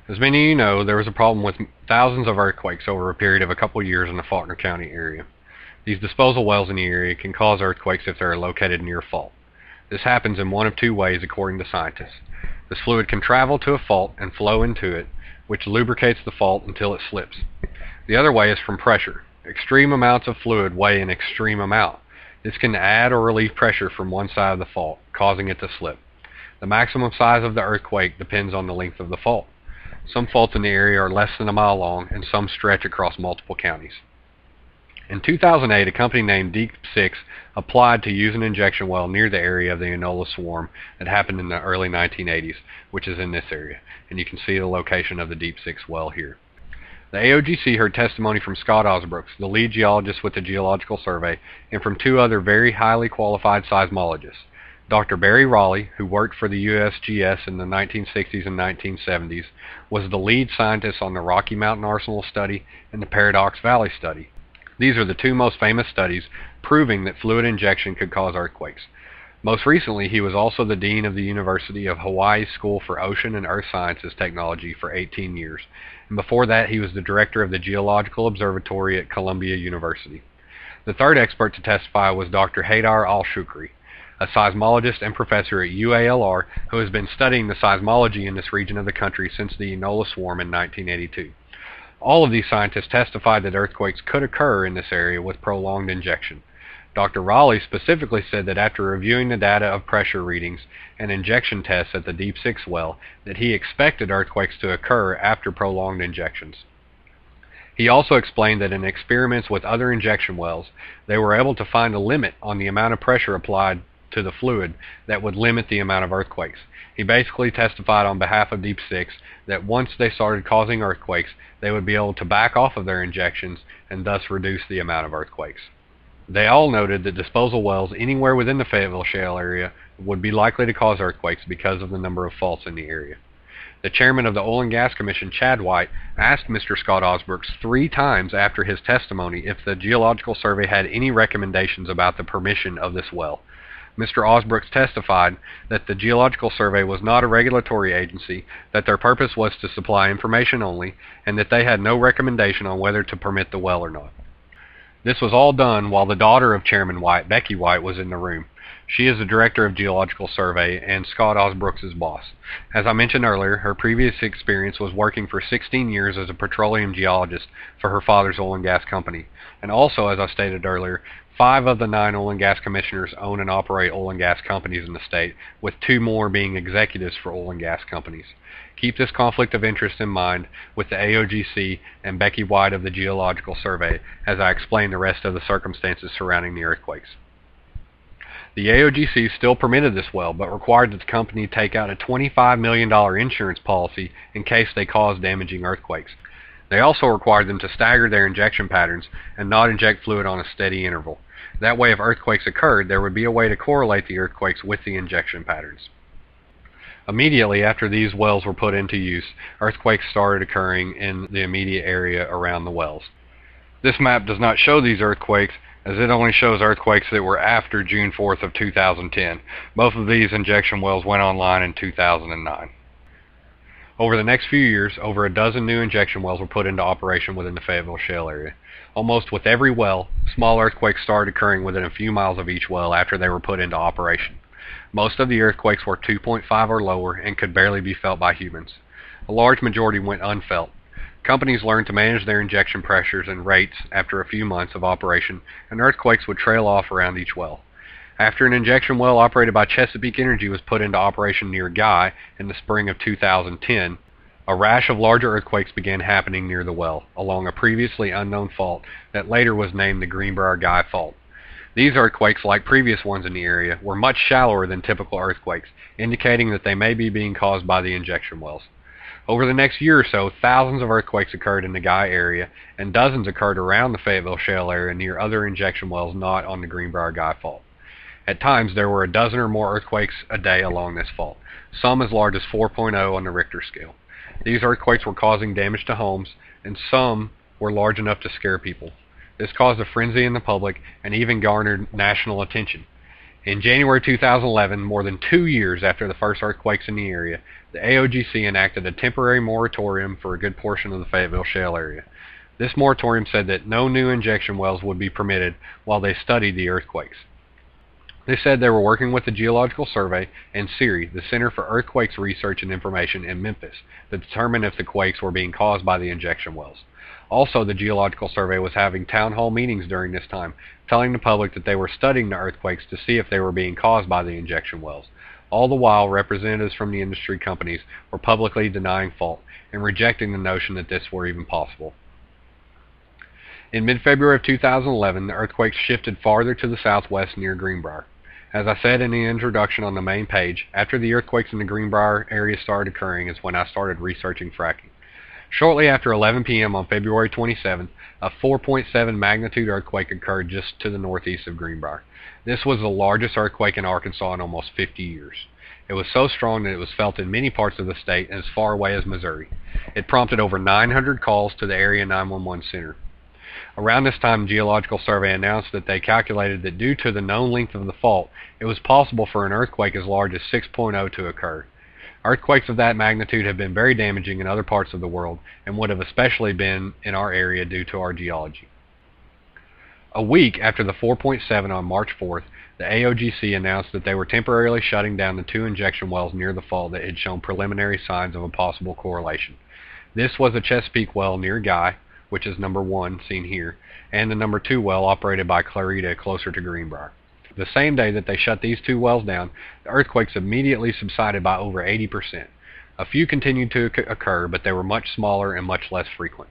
As many of you know, there was a problem with thousands of earthquakes over a period of a couple years in the Faulkner County area. These disposal wells in the area can cause earthquakes if they are located near a fault. This happens in one of two ways according to scientists. This fluid can travel to a fault and flow into it, which lubricates the fault until it slips. The other way is from pressure. Extreme amounts of fluid weigh an extreme amount. This can add or relieve pressure from one side of the fault, causing it to slip. The maximum size of the earthquake depends on the length of the fault. Some faults in the area are less than a mile long, and some stretch across multiple counties. In 2008, a company named Deep 6 applied to use an injection well near the area of the Enola swarm that happened in the early 1980s, which is in this area, and you can see the location of the Deep 6 well here. The AOGC heard testimony from Scott Osbrooks, the lead geologist with the Geological Survey, and from two other very highly qualified seismologists. Dr. Barry Raleigh, who worked for the USGS in the 1960s and 1970s, was the lead scientist on the Rocky Mountain Arsenal study and the Paradox Valley study. These are the two most famous studies proving that fluid injection could cause earthquakes. Most recently, he was also the dean of the University of Hawaii School for Ocean and Earth Sciences Technology for 18 years, and before that he was the director of the Geological Observatory at Columbia University. The third expert to testify was Dr. Haydar Al-Shukri, a seismologist and professor at UALR who has been studying the seismology in this region of the country since the Enola swarm in 1982. All of these scientists testified that earthquakes could occur in this area with prolonged injection. Dr. Raleigh specifically said that after reviewing the data of pressure readings and injection tests at the Deep 6 well, that he expected earthquakes to occur after prolonged injections. He also explained that in experiments with other injection wells, they were able to find a limit on the amount of pressure applied to the fluid that would limit the amount of earthquakes. He basically testified on behalf of Deep 6 that once they started causing earthquakes, they would be able to back off of their injections and thus reduce the amount of earthquakes. They all noted that disposal wells anywhere within the Fayetteville Shale area would be likely to cause earthquakes because of the number of faults in the area. The chairman of the Oil and Gas Commission, Chad White, asked Mr. Scott Osbrooks 3 times after his testimony if the Geological Survey had any recommendations about the permission of this well. Mr. Osbrooks testified that the Geological Survey was not a regulatory agency, that their purpose was to supply information only, and that they had no recommendation on whether to permit the well or not. This was all done while the daughter of Chairman White, Becky White, was in the room. She is the director of Geological Survey and Scott Osbrooks' boss. As I mentioned earlier, her previous experience was working for 16 years as a petroleum geologist for her father's oil and gas company. And also, as I stated earlier, 5 of the 9 oil and gas commissioners own and operate oil and gas companies in the state, with 2 more being executives for oil and gas companies. Keep this conflict of interest in mind with the AOGC and Becky White of the Geological Survey as I explain the rest of the circumstances surrounding the earthquakes. The AOGC still permitted this well, but required that the company take out a $25 million insurance policy in case they caused damaging earthquakes. They also required them to stagger their injection patterns and not inject fluid on a steady interval. That way, if earthquakes occurred, there would be a way to correlate the earthquakes with the injection patterns. Immediately after these wells were put into use, earthquakes started occurring in the immediate area around the wells. This map does not show these earthquakes, as it only shows earthquakes that were after June 4th of 2010. Both of these injection wells went online in 2009. Over the next few years, over a dozen new injection wells were put into operation within the Fayetteville Shale area. Almost with every well, small earthquakes started occurring within a few miles of each well after they were put into operation. Most of the earthquakes were 2.5 or lower and could barely be felt by humans. A large majority went unfelt. Companies learned to manage their injection pressures and rates after a few months of operation, and earthquakes would trail off around each well. After an injection well operated by Chesapeake Energy was put into operation near Guy in the spring of 2010, a rash of larger earthquakes began happening near the well, along a previously unknown fault that later was named the Greenbrier-Guy Fault. These earthquakes, like previous ones in the area, were much shallower than typical earthquakes, indicating that they may be being caused by the injection wells. Over the next year or so, thousands of earthquakes occurred in the Guy area, and dozens occurred around the Fayetteville Shale area near other injection wells not on the Greenbrier-Guy Fault. At times, there were a dozen or more earthquakes a day along this fault, some as large as 4.0 on the Richter scale. These earthquakes were causing damage to homes, and some were large enough to scare people. This caused a frenzy in the public and even garnered national attention. In January 2011, more than 2 years after the first earthquakes in the area, the AOGC enacted a temporary moratorium for a good portion of the Fayetteville Shale area. This moratorium said that no new injection wells would be permitted while they studied the earthquakes. They said they were working with the Geological Survey and CERI, the Center for Earthquakes Research and Information in Memphis, to determine if the quakes were being caused by the injection wells. Also, the Geological Survey was having town hall meetings during this time, telling the public that they were studying the earthquakes to see if they were being caused by the injection wells. All the while, representatives from the industry companies were publicly denying fault and rejecting the notion that this were even possible. In mid-February of 2011, the earthquakes shifted farther to the southwest near Greenbrier. As I said in the introduction on the main page, after the earthquakes in the Greenbrier area started occurring is when I started researching fracking. Shortly after 11 p.m. on February 27th, a 4.7 magnitude earthquake occurred just to the northeast of Greenbrier. This was the largest earthquake in Arkansas in almost 50 years. It was so strong that it was felt in many parts of the state and as far away as Missouri. It prompted over 900 calls to the area 911 center. Around this time, the Geological Survey announced that they calculated that due to the known length of the fault, it was possible for an earthquake as large as 6.0 to occur. Earthquakes of that magnitude have been very damaging in other parts of the world and would have especially been in our area due to our geology. A week after the 4.7 on March 4th, the AOGC announced that they were temporarily shutting down the 2 injection wells near the fault that had shown preliminary signs of a possible correlation. This was the Chesapeake well near Guy, which is number 1 seen here, and the number 2 well operated by Clarita closer to Greenbrier. The same day that they shut these 2 wells down, the earthquakes immediately subsided by over 80%. A few continued to occur, but they were much smaller and much less frequent.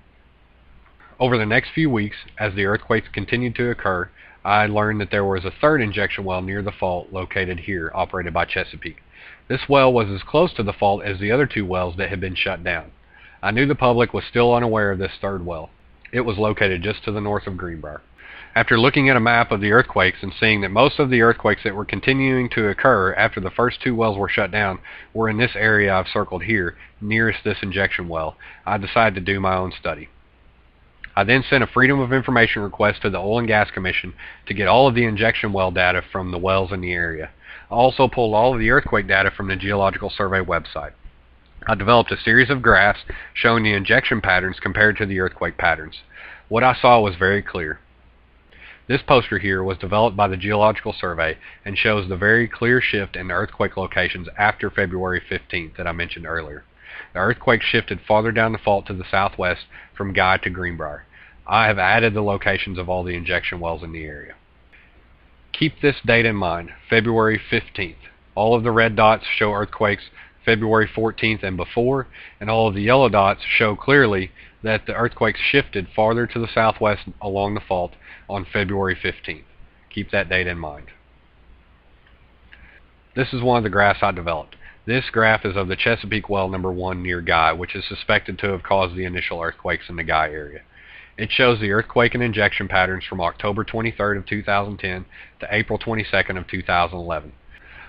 Over the next few weeks, as the earthquakes continued to occur, I learned that there was a 3rd injection well near the fault located here, operated by Chesapeake. This well was as close to the fault as the other 2 wells that had been shut down. I knew the public was still unaware of this 3rd well. It was located just to the north of Greenbrier. After looking at a map of the earthquakes and seeing that most of the earthquakes that were continuing to occur after the first 2 wells were shut down were in this area I've circled here, nearest this injection well, I decided to do my own study. I then sent a Freedom of Information request to the Oil and Gas Commission to get all of the injection well data from the wells in the area. I also pulled all of the earthquake data from the Geological Survey website. I developed a series of graphs showing the injection patterns compared to the earthquake patterns. What I saw was very clear. This poster here was developed by the Geological Survey and shows the very clear shift in the earthquake locations after February 15th that I mentioned earlier. The earthquake shifted farther down the fault to the southwest from Guy to Greenbrier. I have added the locations of all the injection wells in the area. Keep this date in mind, February 15th. All of the red dots show earthquakes February 14th and before, and all of the yellow dots show clearly that the earthquakes shifted farther to the southwest along the fault on February 15th. Keep that date in mind. This is one of the graphs I developed. This graph is of the Chesapeake well number 1 near Guy, which is suspected to have caused the initial earthquakes in the Guy area. It shows the earthquake and injection patterns from October 23rd of 2010 to April 22nd of 2011.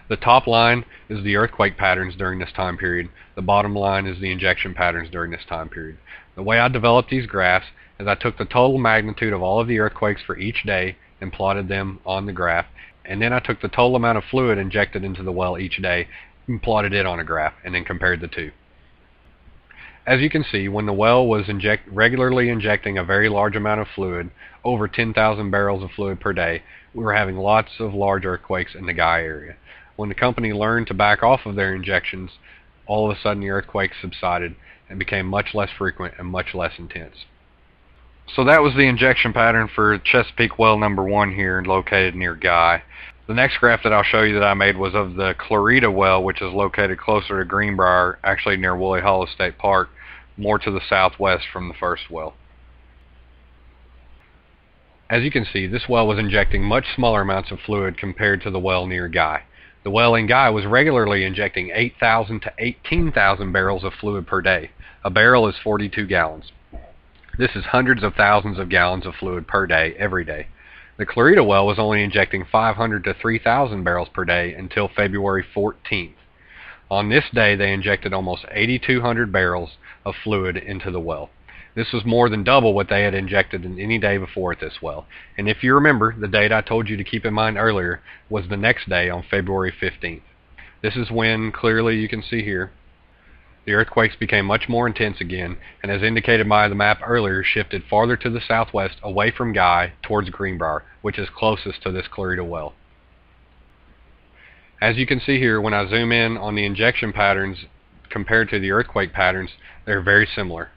The top line is the earthquake patterns during this time period. The bottom line is the injection patterns during this time period. The way I developed these graphs is I took the total magnitude of all of the earthquakes for each day and plotted them on the graph, and then I took the total amount of fluid injected into the well each day and plotted it on a graph, and then compared the 2. As you can see, when the well was regularly injecting a very large amount of fluid, over 10,000 barrels of fluid per day, we were having lots of large earthquakes in the Guy area. When the company learned to back off of their injections, all of a sudden the earthquakes subsided and became much less frequent and much less intense. So that was the injection pattern for Chesapeake well number 1 here located near Guy. The next graph that I'll show you that I made was of the Clarita well, which is located closer to Greenbrier, actually near Woolly Hollow State Park, more to the southwest from the first well. As you can see, this well was injecting much smaller amounts of fluid compared to the well near Guy. The well in Guy was regularly injecting 8,000 to 18,000 barrels of fluid per day. A barrel is 42 gallons. This is hundreds of thousands of gallons of fluid per day, every day. The Clarita well was only injecting 500 to 3,000 barrels per day until February 14th. On this day, they injected almost 8,200 barrels of fluid into the well. This was more than double what they had injected in any day before at this well. And if you remember, the date I told you to keep in mind earlier was the next day on February 15th. This is when, clearly you can see here, the earthquakes became much more intense again, and as indicated by the map earlier, shifted farther to the southwest away from Guy towards Greenbrier, which is closest to this Clarita well. As you can see here, when I zoom in on the injection patterns compared to the earthquake patterns, they're very similar.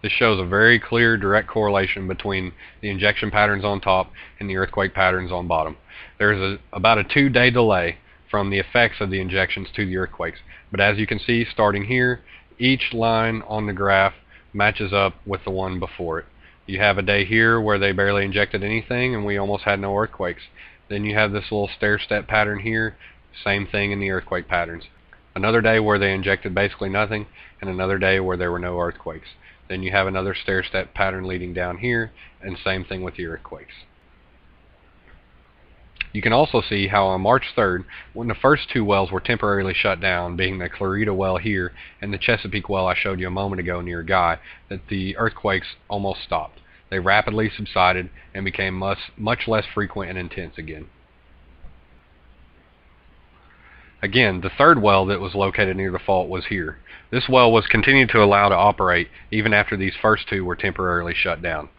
This shows a very clear direct correlation between the injection patterns on top and the earthquake patterns on bottom. There's about a 2-day delay from the effects of the injections to the earthquakes, but as you can see, starting here, each line on the graph matches up with the one before it. You have a day here where they barely injected anything and we almost had no earthquakes. Then you have this little stair-step pattern here, same thing in the earthquake patterns. Another day where they injected basically nothing, and another day where there were no earthquakes. Then you have another stair-step pattern leading down here, and same thing with the earthquakes. You can also see how on March 3rd, when the first 2 wells were temporarily shut down, being the Clarita well here and the Chesapeake well I showed you a moment ago near Guy, that the earthquakes almost stopped. They rapidly subsided and became much less frequent and intense again. Again, the 3rd well that was located near the fault was here. This well was continued to allow to operate even after these first 2 were temporarily shut down.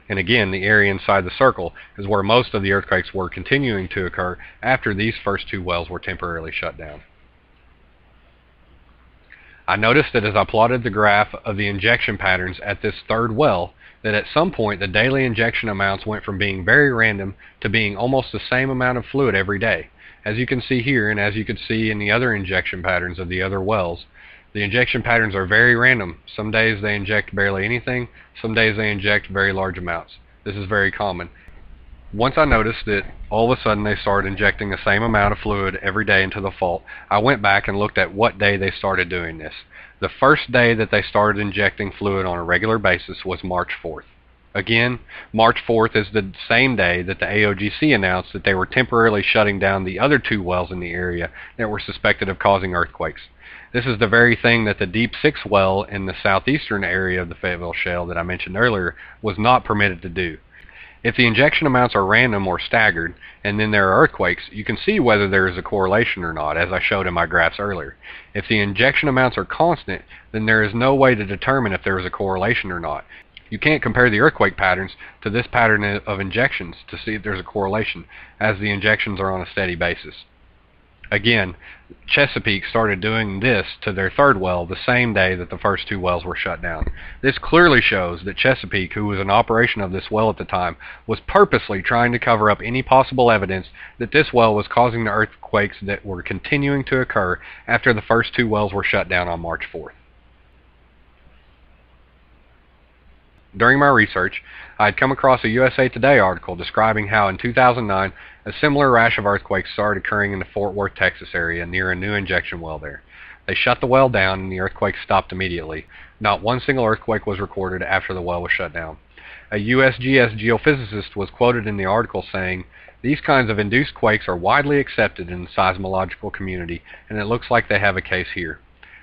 And again, the area inside the circle is where most of the earthquakes were continuing to occur after these first 2 wells were temporarily shut down. I noticed that as I plotted the graph of the injection patterns at this 3rd well, that at some point the daily injection amounts went from being very random to being almost the same amount of fluid every day. As you can see here, and as you could see in the other injection patterns of the other wells, the injection patterns are very random. Some days they inject barely anything, some days they inject very large amounts. This is very common. Once I noticed that all of a sudden they started injecting the same amount of fluid every day into the fault, I went back and looked at what day they started doing this. The first day that they started injecting fluid on a regular basis was March 4th. Again, March 4th is the same day that the AOGC announced that they were temporarily shutting down the other 2 wells in the area that were suspected of causing earthquakes. This is the very thing that the Deep 6 well in the southeastern area of the Fayetteville Shale that I mentioned earlier was not permitted to do. If the injection amounts are random or staggered, and then there are earthquakes, you can see whether there is a correlation or not, as I showed in my graphs earlier. If the injection amounts are constant, then there is no way to determine if there is a correlation or not. You can't compare the earthquake patterns to this pattern of injections to see if there's a correlation, as the injections are on a steady basis. Again, Chesapeake started doing this to their 3rd well the same day that the first 2 wells were shut down. This clearly shows that Chesapeake, who was in operation of this well at the time, was purposely trying to cover up any possible evidence that this well was causing the earthquakes that were continuing to occur after the first 2 wells were shut down on March 4th. During my research, I had come across a USA Today article describing how in 2009 a similar rash of earthquakes started occurring in the Fort Worth, Texas area near a new injection well there. They shut the well down and the earthquake stopped immediately. Not one single earthquake was recorded after the well was shut down. A USGS geophysicist was quoted in the article saying, "These kinds of induced quakes are widely accepted in the seismological community, and it looks like they have a case here."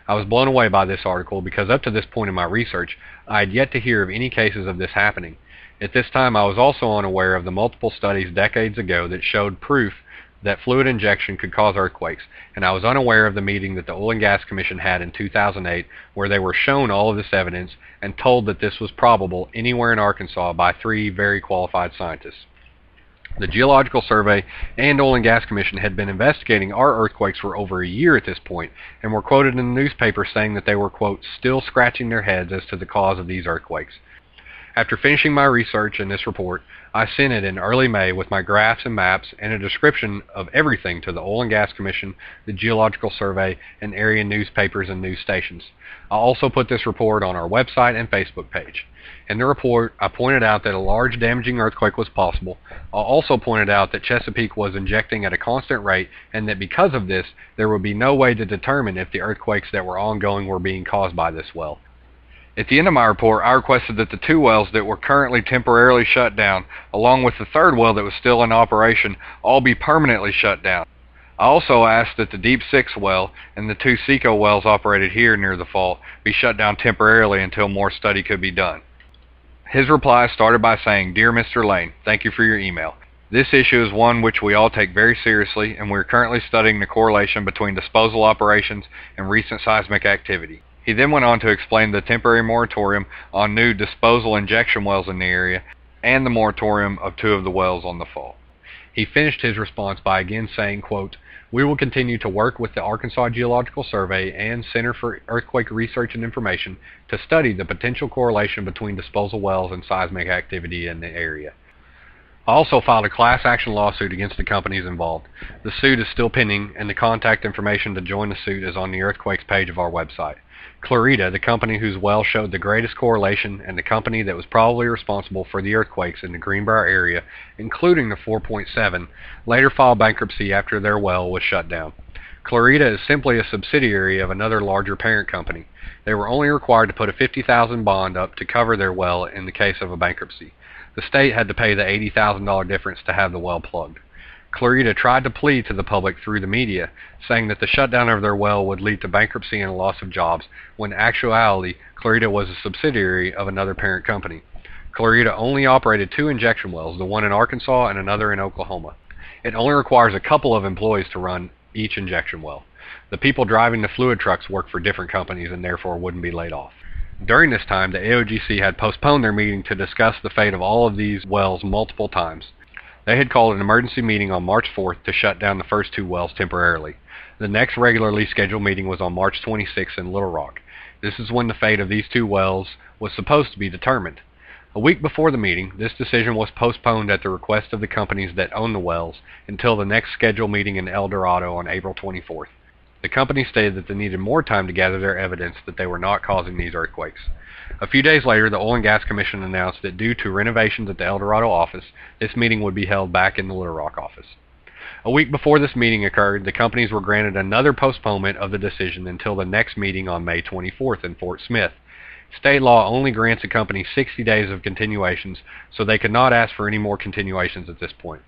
I was blown away by this article because up to this point in my research, I had yet to hear of any cases of this happening. At this time, I was also unaware of the multiple studies decades ago that showed proof that fluid injection could cause earthquakes, and I was unaware of the meeting that the Oil and Gas Commission had in 2008 where they were shown all of this evidence and told that this was probable anywhere in Arkansas by 3 very qualified scientists. The Geological Survey and Oil and Gas Commission had been investigating our earthquakes for over a year at this point, and were quoted in the newspaper saying that they were, quote, "still scratching their heads as to the cause of these earthquakes." After finishing my research in this report, I sent it in early May with my graphs and maps and a description of everything to the Oil and Gas Commission, the Geological Survey, and area newspapers and news stations. I also put this report on our website and Facebook page. In the report, I pointed out that a large damaging earthquake was possible. I also pointed out that Chesapeake was injecting at a constant rate and that because of this, there would be no way to determine if the earthquakes that were ongoing were being caused by this well. At the end of my report, I requested that the 2 wells that were currently temporarily shut down, along with the 3rd well that was still in operation, all be permanently shut down. I also asked that the Deep 6 well and the 2 Seco wells operated here near the fault be shut down temporarily until more study could be done. His reply started by saying, "Dear Mr. Lane, thank you for your email. This issue is one which we all take very seriously, and we are currently studying the correlation between disposal operations and recent seismic activity." He then went on to explain the temporary moratorium on new disposal injection wells in the area and the moratorium of 2 of the wells on the fault. He finished his response by again saying, quote, "We will continue to work with the Arkansas Geological Survey and Center for Earthquake Research and Information to study the potential correlation between disposal wells and seismic activity in the area." I also filed a class action lawsuit against the companies involved. The suit is still pending, and the contact information to join the suit is on the earthquakes page of our website. Clarita, the company whose well showed the greatest correlation and the company that was probably responsible for the earthquakes in the Greenbrier area, including the 4.7, later filed bankruptcy after their well was shut down. Clarita is simply a subsidiary of another larger parent company. They were only required to put a $50,000 bond up to cover their well in the case of a bankruptcy. The state had to pay the $80,000 difference to have the well plugged. Clarita tried to plead to the public through the media, saying that the shutdown of their well would lead to bankruptcy and a loss of jobs, when in actuality, Clarita was a subsidiary of another parent company. Clarita only operated 2 injection wells, the one in Arkansas and another in Oklahoma. It only requires a couple of employees to run each injection well. The people driving the fluid trucks work for different companies and therefore wouldn't be laid off. During this time, the AOGC had postponed their meeting to discuss the fate of all of these wells multiple times. They had called an emergency meeting on March 4th to shut down the first 2 wells temporarily. The next regularly scheduled meeting was on March 26th in Little Rock. This is when the fate of these 2 wells was supposed to be determined. A week before the meeting, this decision was postponed at the request of the companies that own the wells until the next scheduled meeting in El Dorado on April 24th. The company stated that they needed more time to gather their evidence that they were not causing these earthquakes. A few days later, the Oil and Gas Commission announced that due to renovations at the El Dorado office, this meeting would be held back in the Little Rock office. A week before this meeting occurred, the companies were granted another postponement of the decision until the next meeting on May 24th in Fort Smith. State law only grants a company 60 days of continuations, so they could not ask for any more continuations at this point.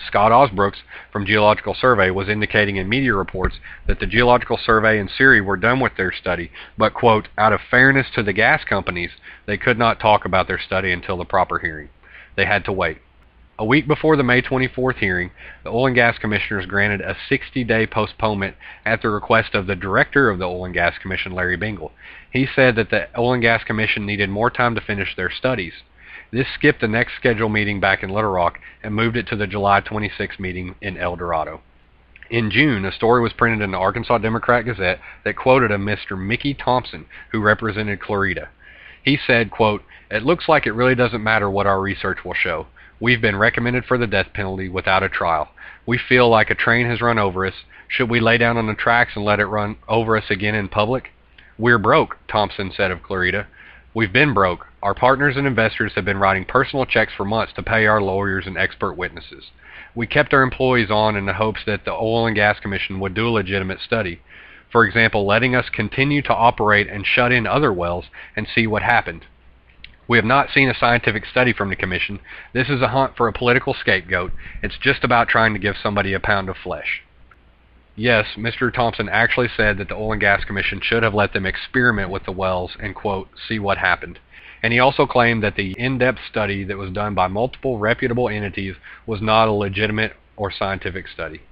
Scott Osbrooks from Geological Survey was indicating in media reports that the Geological Survey and SERI were done with their study, but, quote, out of fairness to the gas companies, they could not talk about their study until the proper hearing. They had to wait. A week before the May 24th hearing, the Oil and Gas Commissioners granted a 60-day postponement at the request of the Director of the Oil and Gas Commission, Larry Bingle. He said that the Oil and Gas Commission needed more time to finish their studies. This skipped the next scheduled meeting back in Little Rock and moved it to the July 26th meeting in El Dorado. In June, a story was printed in the Arkansas Democrat-Gazette that quoted a Mr. Mickey Thompson, who represented Clarita. He said, quote, "It looks like it really doesn't matter what our research will show. We've been recommended for the death penalty without a trial. We feel like a train has run over us. Should we lay down on the tracks and let it run over us again in public?" "We're broke," Thompson said of Clarita. "We've been broke. Our partners and investors have been writing personal checks for months to pay our lawyers and expert witnesses. We kept our employees on in the hopes that the Oil and Gas Commission would do a legitimate study. For example, letting us continue to operate and shut in other wells and see what happened. We have not seen a scientific study from the Commission. This is a hunt for a political scapegoat. It's just about trying to give somebody a pound of flesh." Yes, Mr. Thompson actually said that the Oil and Gas Commission should have let them experiment with the wells and, quote, see what happened. And he also claimed that the in-depth study that was done by multiple reputable entities was not a legitimate or scientific study.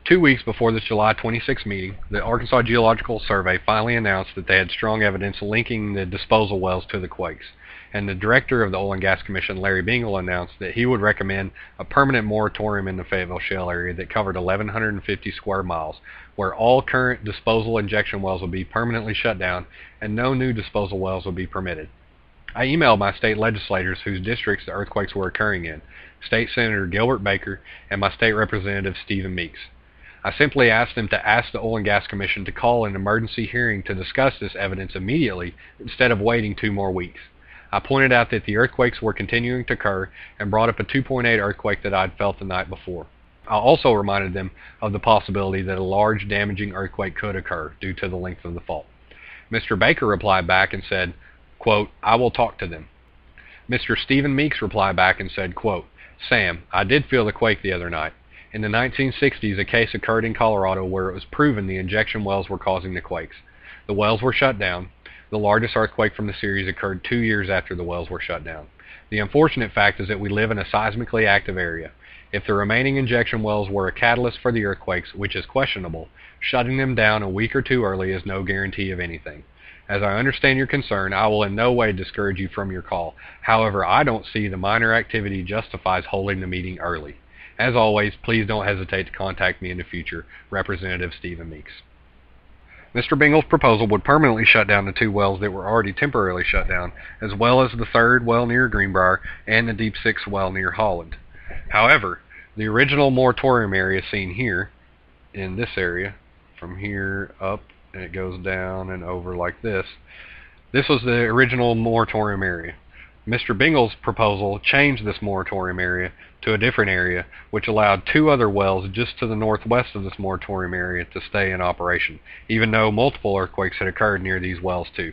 2 weeks before this July 26 meeting, the Arkansas Geological Survey finally announced that they had strong evidence linking the disposal wells to the quakes, and the Director of the Oil and Gas Commission, Larry Bingle, announced that he would recommend a permanent moratorium in the Fayetteville Shale area that covered 1,150 square miles, where all current disposal injection wells would be permanently shut down and no new disposal wells would be permitted. I emailed my state legislators whose districts the earthquakes were occurring in, State Senator Gilbert Baker and my state representative Stephen Meeks. I simply asked them to ask the Oil and Gas Commission to call an emergency hearing to discuss this evidence immediately instead of waiting 2 more weeks. I pointed out that the earthquakes were continuing to occur and brought up a 2.8 earthquake that I'd felt the night before. I also reminded them of the possibility that a large damaging earthquake could occur due to the length of the fault. Mr. Baker replied back and said, quote, "I will talk to them." Mr. Stephen Meeks replied back and said, quote, "Sam, I did feel the quake the other night. In the 1960s, a case occurred in Colorado where it was proven the injection wells were causing the quakes. The wells were shut down. The largest earthquake from the series occurred 2 years after the wells were shut down. The unfortunate fact is that we live in a seismically active area. If the remaining injection wells were a catalyst for the earthquakes, which is questionable, shutting them down a week or two early is no guarantee of anything. As I understand your concern, I will in no way discourage you from your call. However, I don't see the minor activity justifies holding the meeting early. As always, please don't hesitate to contact me in the future. Representative Stephen Meeks. Mr. Bingle's proposal would permanently shut down the 2 wells that were already temporarily shut down, as well as the 3rd well near Greenbrier and the Deep 6 well near Holland. However, the original moratorium area seen here, in this area, from here up, and it goes down and over like this. This was the original moratorium area. Mr. Bingle's proposal changed this moratorium area to a different area, which allowed 2 other wells just to the northwest of this moratorium area to stay in operation, even though multiple earthquakes had occurred near these wells too.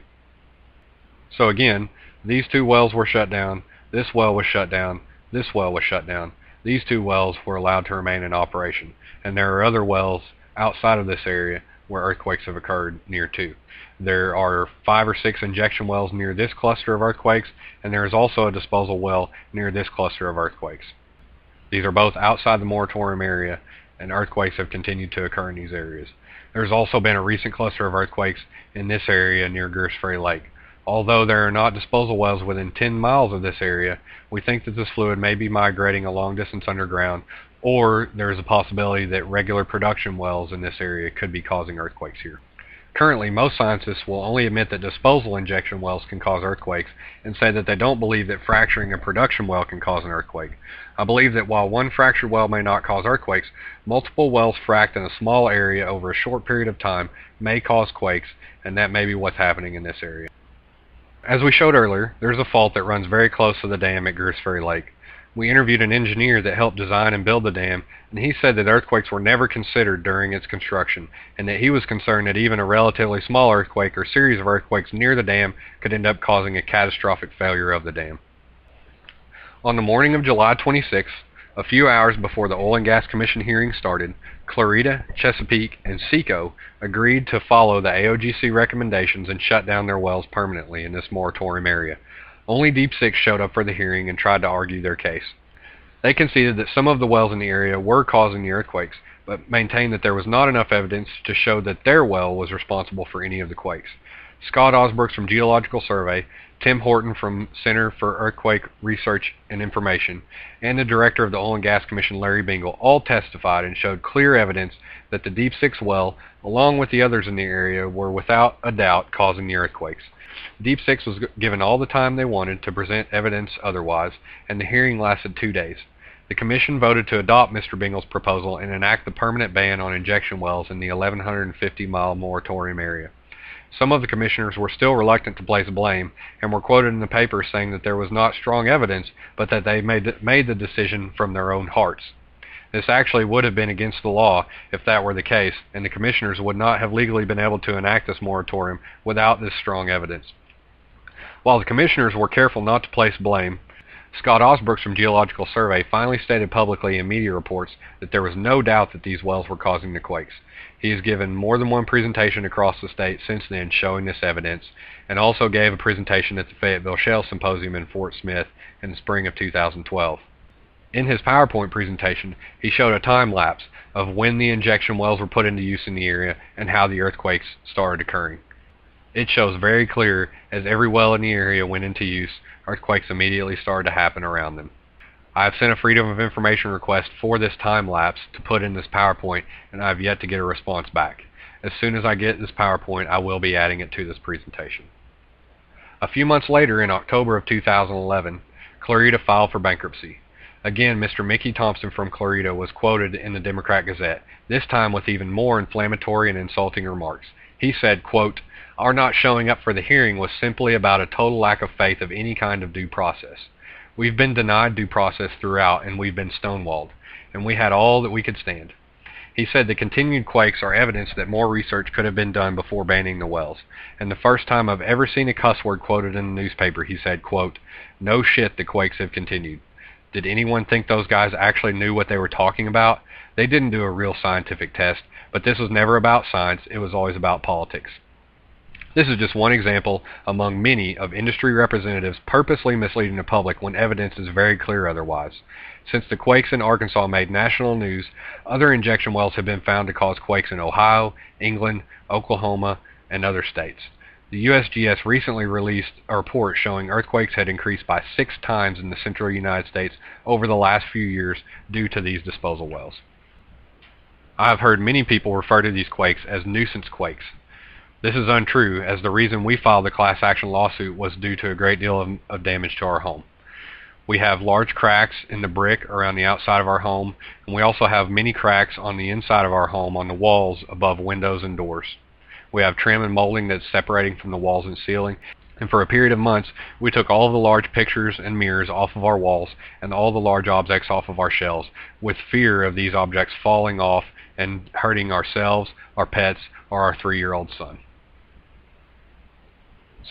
So again, these 2 wells were shut down, this well was shut down, this well was shut down. These 2 wells were allowed to remain in operation, and there are other wells outside of this area where earthquakes have occurred near too. There are 5 or 6 injection wells near this cluster of earthquakes, and there is also a disposal well near this cluster of earthquakes. These are both outside the moratorium area, and earthquakes have continued to occur in these areas. There's also been a recent cluster of earthquakes in this area near Greers Ferry Lake. Although there are not disposal wells within 10 miles of this area, we think that this fluid may be migrating a long distance underground, or there is a possibility that regular production wells in this area could be causing earthquakes here. Currently, most scientists will only admit that disposal injection wells can cause earthquakes and say that they don't believe that fracturing a production well can cause an earthquake. I believe that while one fractured well may not cause earthquakes, multiple wells fracked in a small area over a short period of time may cause quakes, and that may be what's happening in this area. As we showed earlier, there's a fault that runs very close to the dam at Greers Ferry Lake. We interviewed an engineer that helped design and build the dam, and he said that earthquakes were never considered during its construction, and that he was concerned that even a relatively small earthquake or series of earthquakes near the dam could end up causing a catastrophic failure of the dam. On the morning of July 26th, a few hours before the Oil and Gas Commission hearing started, Clarita, Chesapeake, and SECO agreed to follow the AOGC recommendations and shut down their wells permanently in this moratorium area. Only Deep 6 showed up for the hearing and tried to argue their case. They conceded that some of the wells in the area were causing the earthquakes, but maintained that there was not enough evidence to show that their well was responsible for any of the quakes. Scott Osbrooks from Geological Survey, Tim Horton from Center for Earthquake Research and Information, and the director of the Oil and Gas Commission, Larry Bingle, all testified and showed clear evidence that the Deep 6 well, along with the others in the area, were without a doubt causing the earthquakes. Deep 6 was given all the time they wanted to present evidence otherwise, and the hearing lasted 2 days. The Commission voted to adopt Mr. Bingle's proposal and enact the permanent ban on injection wells in the 1,150-mile moratorium area. Some of the commissioners were still reluctant to place blame, and were quoted in the paper saying that there was not strong evidence, but that they made the decision from their own hearts. This actually would have been against the law if that were the case, and the commissioners would not have legally been able to enact this moratorium without this strong evidence. While the commissioners were careful not to place blame, Scott Osbrooks from Geological Survey finally stated publicly in media reports that there was no doubt that these wells were causing the quakes. He has given more than one presentation across the state since then showing this evidence, and also gave a presentation at the Fayetteville Shale Symposium in Fort Smith in the spring of 2012. In his PowerPoint presentation, he showed a time lapse of when the injection wells were put into use in the area and how the earthquakes started occurring. It shows very clear as every well in the area went into use, earthquakes immediately started to happen around them. I have sent a Freedom of Information request for this time lapse to put in this PowerPoint, and I have yet to get a response back. As soon as I get this PowerPoint, I will be adding it to this presentation. A few months later, in October of 2011, Clarita filed for bankruptcy. Again, Mr. Mickey Thompson from Clarita was quoted in the Democrat Gazette, this time with even more inflammatory and insulting remarks. He said, quote, "Our not showing up for the hearing was simply about a total lack of faith of any kind of due process. We've been denied due process throughout, and we've been stonewalled, and we had all that we could stand." He said the continued quakes are evidence that more research could have been done before banning the wells. And the first time I've ever seen a cuss word quoted in the newspaper, he said, quote, "No shit, the quakes have continued." Did anyone think those guys actually knew what they were talking about? They didn't do a real scientific test, but this was never about science, it was always about politics. This is just one example among many of industry representatives purposely misleading the public when evidence is very clear otherwise. Since the quakes in Arkansas made national news, other injection wells have been found to cause quakes in Ohio, England, Oklahoma, and other states. The USGS recently released a report showing earthquakes had increased by 6 times in the central United States over the last few years due to these disposal wells. I have heard many people refer to these quakes as nuisance quakes. This is untrue, as the reason we filed the class action lawsuit was due to a great deal of damage to our home. We have large cracks in the brick around the outside of our home, and we also have many cracks on the inside of our home on the walls above windows and doors. We have trim and molding that's separating from the walls and ceiling, and for a period of months we took all of the large pictures and mirrors off of our walls and all the large objects off of our shelves, with fear of these objects falling off and hurting ourselves, our pets, or our 3-year-old son.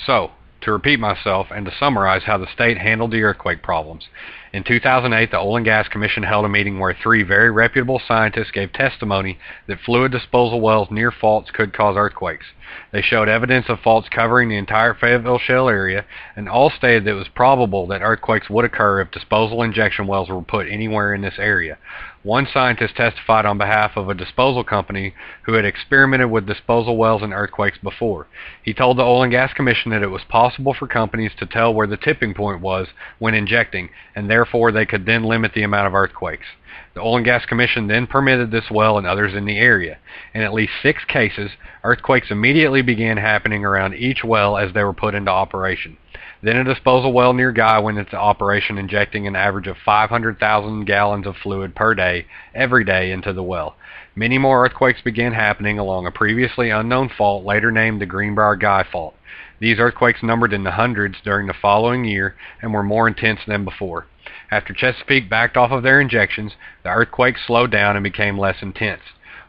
So, to repeat myself and to summarize how the state handled the earthquake problems. In 2008, the Oil and Gas Commission held a meeting where 3 very reputable scientists gave testimony that fluid disposal wells near faults could cause earthquakes. They showed evidence of faults covering the entire Fayetteville Shale area, and all stated that it was probable that earthquakes would occur if disposal injection wells were put anywhere in this area. One scientist testified on behalf of a disposal company who had experimented with disposal wells and earthquakes before. He told the Oil and Gas Commission that it was possible for companies to tell where the tipping point was when injecting, and therefore they could then limit the amount of earthquakes. The Oil and Gas Commission then permitted this well and others in the area. In at least 6 cases, earthquakes immediately began happening around each well as they were put into operation. Then a disposal well near Guy went into operation, injecting an average of 500,000 gallons of fluid per day, every day, into the well. Many more earthquakes began happening along a previously unknown fault, later named the Greenbrier-Guy Fault. These earthquakes numbered in the hundreds during the following year and were more intense than before. After Chesapeake backed off of their injections, the earthquakes slowed down and became less intense.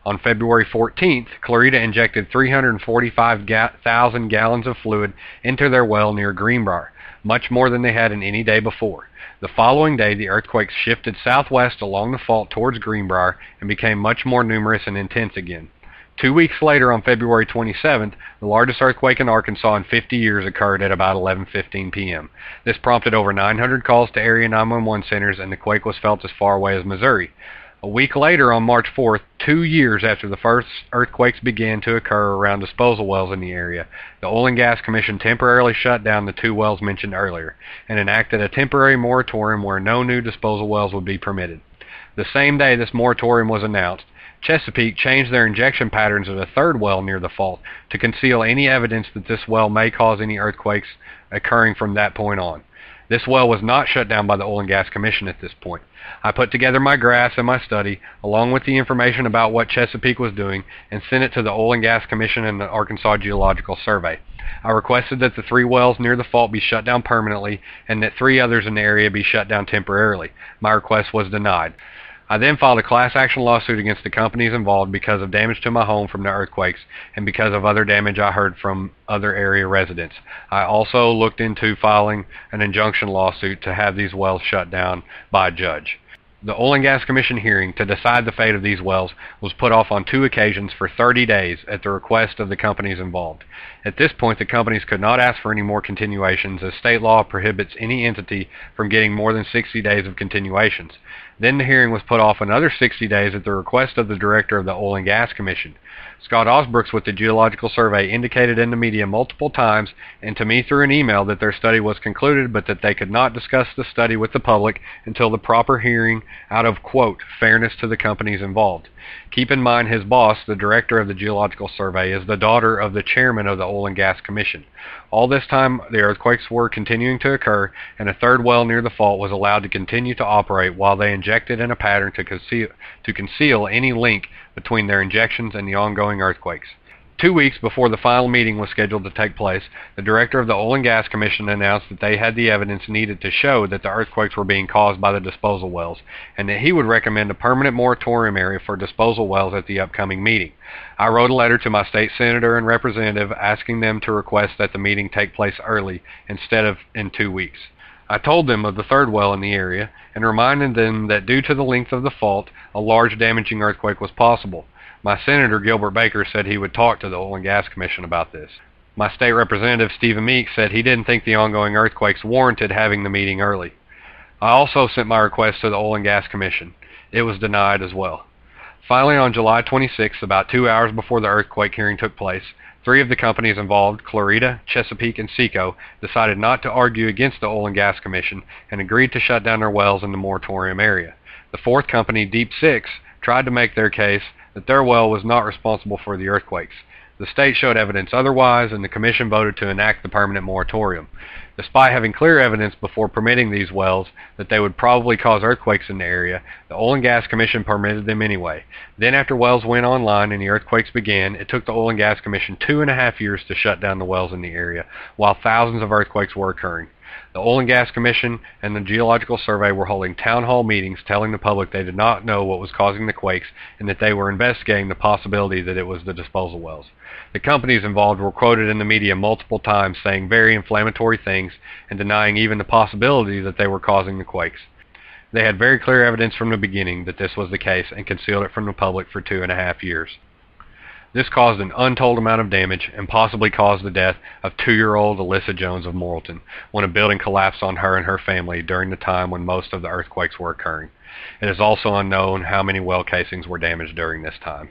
On February 14th, Clarita injected 345,000 gallons of fluid into their well near Greenbrier, much more than they had in any day before. The following day, the earthquakes shifted southwest along the fault towards Greenbrier and became much more numerous and intense again. 2 weeks later, on February 27th, the largest earthquake in Arkansas in 50 years occurred at about 11:15 p.m. This prompted over 900 calls to area 911 centers, and the quake was felt as far away as Missouri. A week later, on March 4th, 2 years after the first earthquakes began to occur around disposal wells in the area, the Oil and Gas Commission temporarily shut down the 2 wells mentioned earlier and enacted a temporary moratorium where no new disposal wells would be permitted. The same day this moratorium was announced, Chesapeake changed their injection patterns of a 3rd well near the fault to conceal any evidence that this well may cause any earthquakes occurring from that point on. This well was not shut down by the Oil and Gas Commission at this point. I put together my graphs and my study, along with the information about what Chesapeake was doing, and sent it to the Oil and Gas Commission and the Arkansas Geological Survey. I requested that the 3 wells near the fault be shut down permanently, and that 3 others in the area be shut down temporarily. My request was denied. I then filed a class action lawsuit against the companies involved because of damage to my home from the earthquakes and because of other damage I heard from other area residents. I also looked into filing an injunction lawsuit to have these wells shut down by a judge. The Oil and Gas Commission hearing to decide the fate of these wells was put off on 2 occasions for 30 days at the request of the companies involved. At this point, the companies could not ask for any more continuations, as state law prohibits any entity from getting more than 60 days of continuations. Then the hearing was put off another 60 days at the request of the director of the Oil and Gas Commission. Scott Osbrooks with the Geological Survey indicated in the media multiple times and to me through an email that their study was concluded, but that they could not discuss the study with the public until the proper hearing out of, quote, fairness to the companies involved. Keep in mind his boss, the director of the Geological Survey, is the daughter of the chairman of the Oil and Gas Commission. All this time, the earthquakes were continuing to occur, and a 3rd well near the fault was allowed to continue to operate while they injected in a pattern to conceal any link between their injections and the ongoing earthquakes. 2 weeks before the final meeting was scheduled to take place, the director of the Oil and Gas Commission announced that they had the evidence needed to show that the earthquakes were being caused by the disposal wells, and that he would recommend a permanent moratorium area for disposal wells at the upcoming meeting. I wrote a letter to my state senator and representative asking them to request that the meeting take place early instead of in 2 weeks. I told them of the 3rd well in the area and reminded them that due to the length of the fault, a large damaging earthquake was possible. My senator, Gilbert Baker, said he would talk to the Oil and Gas Commission about this. My state representative, Stephen Meeks, said he didn't think the ongoing earthquakes warranted having the meeting early. I also sent my request to the Oil and Gas Commission. It was denied as well. Finally, on July 26th, about 2 hours before the earthquake hearing took place, 3 of the companies involved, Clarita, Chesapeake, and Seco, decided not to argue against the Oil and Gas Commission and agreed to shut down their wells in the moratorium area. The 4th company, Deep Six, tried to make their case that their well was not responsible for the earthquakes. The state showed evidence otherwise, and the commission voted to enact the permanent moratorium. Despite having clear evidence before permitting these wells that they would probably cause earthquakes in the area, the Oil and Gas Commission permitted them anyway. Then after wells went online and the earthquakes began, it took the Oil and Gas Commission 2.5 years to shut down the wells in the area, while thousands of earthquakes were occurring. The Oil and Gas Commission and the Geological Survey were holding town hall meetings telling the public they did not know what was causing the quakes and that they were investigating the possibility that it was the disposal wells. The companies involved were quoted in the media multiple times saying very inflammatory things and denying even the possibility that they were causing the quakes. They had very clear evidence from the beginning that this was the case and concealed it from the public for 2.5 years. This caused an untold amount of damage and possibly caused the death of 2-year-old Alyssa Jones of Morrilton when a building collapsed on her and her family during the time when most of the earthquakes were occurring. It is also unknown how many well casings were damaged during this time.